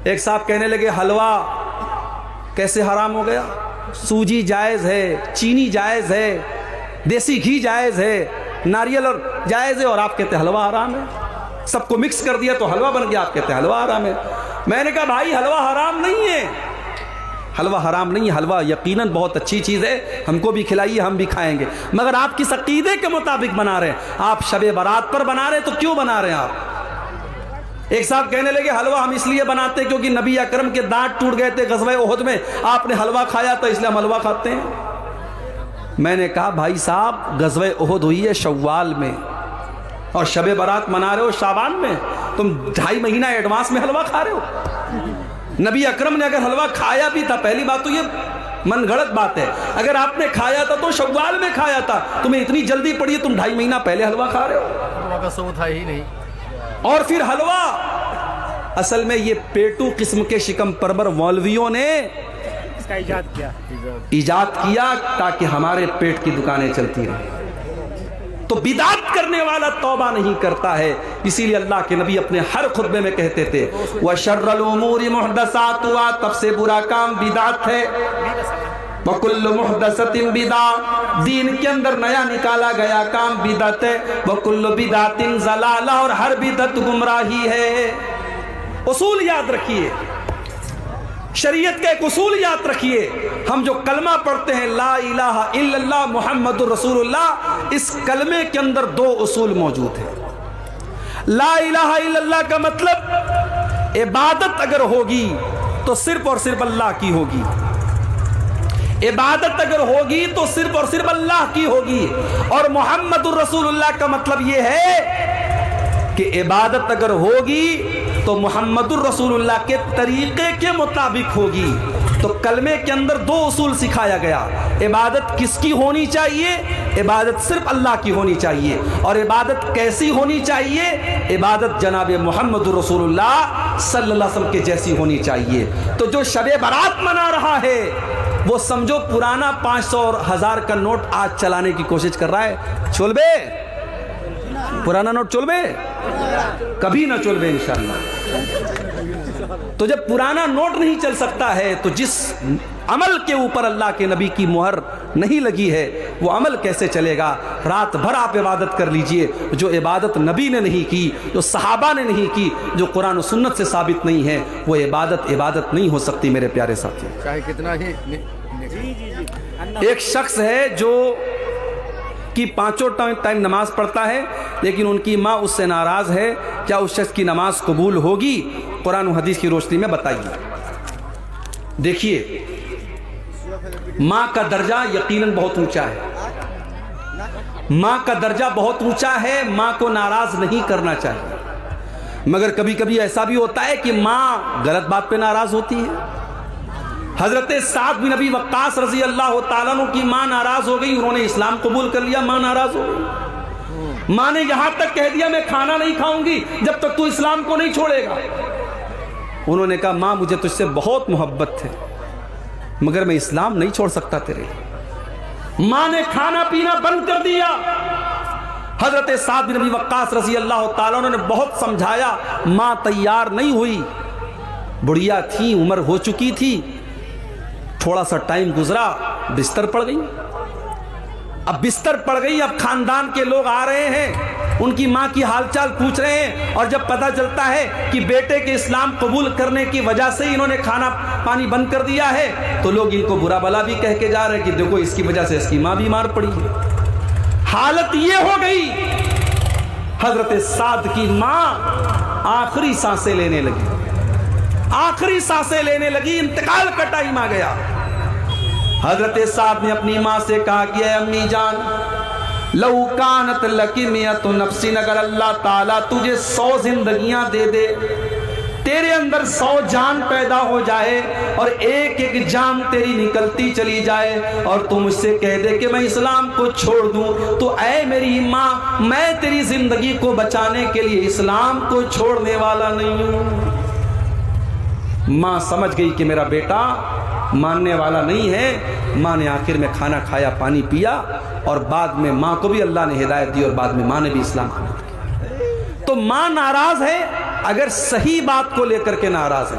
ایک صاحب کہنے لگے حلوہ کیسے حرام ہو گیا؟ سوجی جائز ہے، چینی جائز ہے، دیسی گھی جائز ہے، ناریل اور جائز ہے، اور آپ کہتے ہیں حلوہ حرام ہے؟ سب کو مکس کر دیا تو حلوہ بن گیا، آپ کہتے ہیں حلوہ حرام ہے۔ میں نے کہا بھائی حلوہ حرام نہیں ہے، حلوہ حرام نہیں ہے، حلوہ یقیناً بہت اچھی چیز ہے، ہم کو بھی کھلائیے، ہم بھی کھائیں گے، مگر آپ کس عقیدے کے مطابق بنا رہے ہیں؟ آپ شب برات پر بنا رہے ہیں تو کیوں بنا رہے ہیں آپ؟ ایک صاحب کہنے لگے حلوہ ہم اس لیے بناتے ہیں کیونکہ نبی اکرم کے دانت ٹوٹ گئے تھے غزوہ احد میں، آپ نے حلوہ کھایا تو اس لیے ہم حلوہ کھاتے ہیں۔ میں نے کہا بھائی صاحب غزوہ احد ہوئی ہے شوال میں اور شب برات منا رہے ہو شعبان میں، تم 2.5 مہینہ ایڈوانس میں حلوہ کھا رہے ہو۔ نبی اکرم نے اگر حلوہ کھایا بھی تھا، پہلی بات تو یہ من گھڑت بات ہے، اگر آپ نے کھایا تھا تو شوال میں کھایا تھا، تمہیں اتنی جلدی پڑی ہے تم 2.5 مہینہ پہلے حلوہ کھا رہے ہو، حلوہ کا ثبوت ہے ہی نہیں۔ اور پھر حلوہ اصل میں یہ پیٹو قسم کے شکم پرور مولویوں نے اس کا ایجاد کیا تاکہ ہمارے پیٹ کی دکانیں چلتی رہیں۔ تو بدعت کرنے والا توبہ نہیں کرتا ہے، اسی لیے اللہ کے نبی اپنے ہر خطبے میں کہتے تھے وَشَرَّ الْأُمُورِ مُحْدَثَاتُهَا، تب سے برا کام بدعت ہے، وَكُلُّ مُحْدَثَةٍ بِدْعَةٍ، دین کے اندر نیا نکالا گیا کام بدعت ہے، وَكُلُّ بِدْعَةٍ ضَلَالَةٍ، اور ہر بدعت گمراہی ہے۔ اصول یاد رکھیے، شریعت کا ایک اصول یاد رکھیے، ہم جو کلمہ پڑھتے ہیں لا الہ الا اللہ محمد الرسول اللہ، اس کلمے کے اندر 2 اصول موجود ہیں۔ لا الہ الا اللہ کا مطلب عبادت اگر ہوگی تو صرف اور صرف اللہ کی ہوگی، عبادت اگر ہوگی تو صرف اور صرف اللہ کی ہوگی، اور محمد الرسول اللہ کا مطلب یہ ہے کہ عبادت اگر ہوگی تو محمد الرسول اللہ کے طریقے کے مطابق ہوگی۔ تو کلمے کے اندر 2 اصول سکھایا گیا، عبادت کس کی ہونی چاہیے؟ عبادت صرف اللہ کی ہونی چاہیے، اور عبادت کیسی ہونی چاہیے؟ عبادت جناب محمد الرسول اللہ صلی اللہ علیہ وسلم کے جیسی ہونی چاہیے۔ تو جو شب برات منا رہا ہے وہ سمجھو پرانا 500 اور 1000 کا نوٹ آج چلانے کی کوشش کر رہا ہے، چول بے پرانا نوٹ چول بے کبھی نہ چول بے انشاءاللہ۔ تو جب پرانا نوٹ نہیں چل سکتا ہے تو جس عمل کے اوپر اللہ کے نبی کی مہر نہیں لگی ہے وہ عمل کیسے چلے گا؟ رات بھر آپ عبادت کر لیجئے، جو عبادت نبی نے نہیں کی، جو صحابہ نے نہیں کی، جو قرآن و سنت سے ثابت نہیں ہے، وہ عبادت نہیں ہو سکتی میرے پیارے ساتھی۔ چاہے کتنا ہی ایک شخص ہے جو کی 5 ٹائم نماز پڑھتا ہے لیکن ان کی ماں اس سے ناراض ہے، کیا اس شخص کی نماز قبول ہوگی؟ قرآن و حدیث کی روشنی میں بتائیے۔ دیکھیے ماں کا درجہ یقیناً بہت اونچا ہے، ماں کا درجہ بہت اونچا ہے، ماں کو ناراض نہیں کرنا چاہیے، مگر کبھی کبھی ایسا بھی ہوتا ہے کہ ماں غلط بات پہ ناراض ہوتی ہے۔ حضرت سعد بن ابی وقاص رضی اللہ تعالیٰ عنہ کی ماں ناراض ہو گئی، انہوں نے اسلام قبول کر لیا، ماں ناراض ہو گئی، ماں نے یہاں تک کہہ دیا میں کھانا نہیں کھاؤں گی جب تک تو اسلام کو نہیں چھوڑے گا۔ انہوں نے کہا ماں مجھے تجھ سے بہت محبت ہے مگر میں اسلام نہیں چھوڑ سکتا تیرے۔ ماں نے کھانا پینا بند کر دیا۔ حضرت سعد بن ابی وقاص رضی اللہ تعالیٰ عنہ نے بہت سمجھایا، ماں تیار نہیں ہوئی، بڑھیا تھی، عمر ہو چکی تھی، تھوڑا سا ٹائم گزرا، بستر پڑ گئی۔ اب بستر پڑ گئی، اب خاندان کے لوگ آ رہے ہیں، ان کی ماں کی حال چال پوچھ رہے ہیں، اور جب پتہ چلتا ہے کہ بیٹے کے اسلام قبول کرنے کی وجہ سے انہوں نے کھانا پانی بند کر دیا ہے تو لوگ ان کو برا بلا بھی کہہ کے جا رہے ہیں کہ دیکھو اس کی وجہ سے اس کی ماں بیمار پڑی ہے۔ حالت یہ ہو گئی حضرت سعد کی ماں آخری سانسیں لینے لگی، آخری سانسیں لینے لگی، انتقال کا ٹائم آ گیا۔ حضرت سعد نے اپنی ماں سے کہا کہ اے امی جان، لو کانت لکی میت نفس، اگر اللہ تعالیٰ تجھے 100 زندگیاں دے دے، تیرے اندر 100 جان پیدا ہو جائے اور ایک ایک جان تیری نکلتی چلی جائے اور تم مجھ سے کہہ دے کہ میں اسلام کو چھوڑ دوں، تو اے میری ماں میں تیری زندگی کو بچانے کے لیے اسلام کو چھوڑنے والا نہیں ہوں۔ ماں سمجھ گئی کہ میرا بیٹا ماننے والا نہیں ہے۔ ماں نے آخر میں کھانا کھایا، پانی پیا، اور بعد میں ماں کو بھی اللہ نے ہدایت دی اور بعد میں ماں نے بھی اسلام قبول کیا۔ تو ماں ناراض ہے اگر صحیح بات کو لے کر کے ناراض ہے،